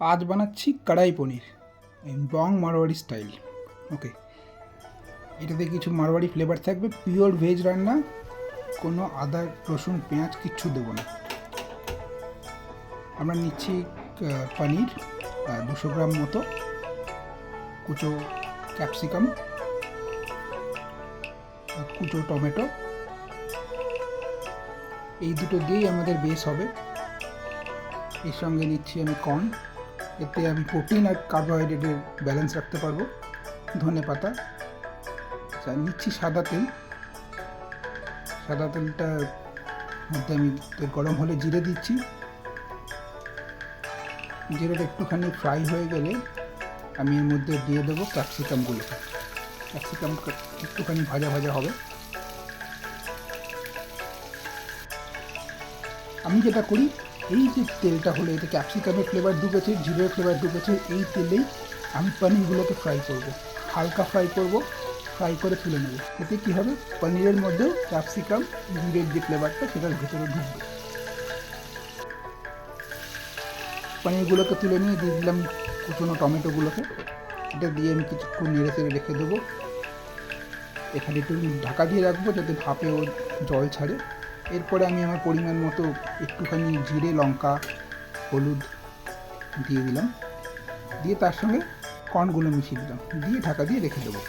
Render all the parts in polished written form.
আজ বানাচ্ছি কড়াই পনির বং মারোয়াড়ি স্টাইল। ওকে, এটাতে কিছু মারোয়াড়ি ফ্লেভার থাকবে, পিওর ভেজ রান্না, কোনো আদা রসুন পেঁয়াজ কিচ্ছু দেবো না। আমরা নিচ্ছি পনির 200 গ্রাম মতো, কুচো ক্যাপসিকাম, কুচো টমেটো, এই দুটো দিয়েই আমাদের বেস হবে। এর সঙ্গে নিচ্ছি আমি কর্ন, এতে আমি প্রোটিন আর কার্বোহাইড্রেটের ব্যালেন্স রাখতে পারবো। ধনে পাতা, নিচ্ছি সাদা তেল। সাদা তেলটার মধ্যে আমি গরম হলে জিরে দিচ্ছি। জিরেটা একটুখানি ফ্রাই হয়ে গেলে আমি এর মধ্যে দিয়ে দেবো ক্যাপসিকামগুলোকে। ক্যাপসিকাম একটুখানি ভাজা ভাজা হবে। আমি যেটা করি, এই যে তেলটা হলো, এতে ক্যাপসিকামের ফ্লেভার ঢুকেছে, জিরের ফ্লেভার ঢুকেছে, এই তেলেই আমি পনিরগুলোকে ফ্রাই করব, হালকা ফ্রাই করব, ফ্রাই করে তুলে নেব। এতে কী হবে, পনিরের মধ্যেও ক্যাপসিকাম জিরের যে ফ্লেভারটা সেটার ভেতরে ঢুকবে। পনিরগুলোকে তুলে নিয়ে দিয়ে দিলাম কুচনো টমেটোগুলোকে। এটা দিয়ে আমি কিছুক্ষণ নেড়ে চেড়ে রেখে দেবো। এখানে একটু ঢাকা দিয়ে রাখবো যাতে ভাপে ও জল ছাড়ে। এরপরে আমি আমার পরিমাণ মতো একটুখানি জিরে, লঙ্কা, হলুদ দিয়ে দিলাম, দিয়ে তার সঙ্গে কর্নগুলো মিশিয়ে দিলাম, দিয়ে ঢাকা দিয়ে রেখে দেবো।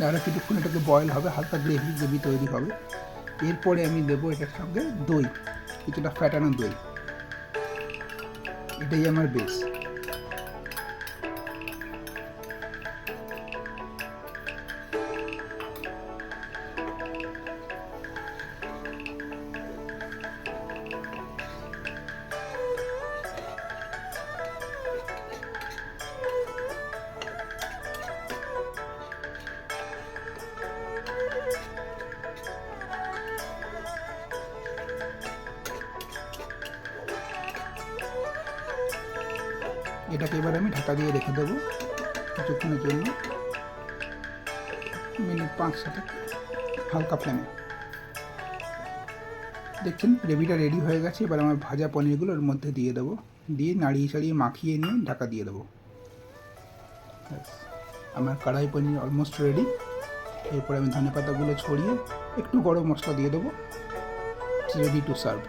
আরও কিছুক্ষণ এটাকে বয়েল হবে, হালকা গ্রেভি তৈরি হবে। এরপরে আমি দেবো এটার সঙ্গে দই, কিছুটা ফ্যাটানো দই। এটাই আমার বেস। এটাকে এবার আমি ঢাকা দিয়ে রেখে দেবো কিছুক্ষণের জন্য, মিনিট 5-7 হালকা ফ্লেমে। দেখছেন গ্রেভিটা রেডি হয়ে গেছে। এবার আমার ভাজা পনিরগুলো ওর মধ্যে দিয়ে দেবো, দিয়ে নাড়িয়ে চাড়িয়ে মাখিয়ে নিয়ে ঢাকা দিয়ে দেবো। আমার কড়াই পনির অলমোস্ট রেডি। এরপরে আমি ধনে পাতাগুলো ছড়িয়ে একটু গরম মশলা দিয়ে দেবো। It's ready to serve.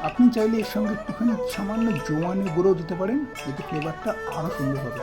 আপনি চাইলে এর সঙ্গে একটুখানি সামান্য জোয়ানের গুঁড়ো দিতে পারেন, এতে ফ্লেভারটা আরও সুন্দর হবে।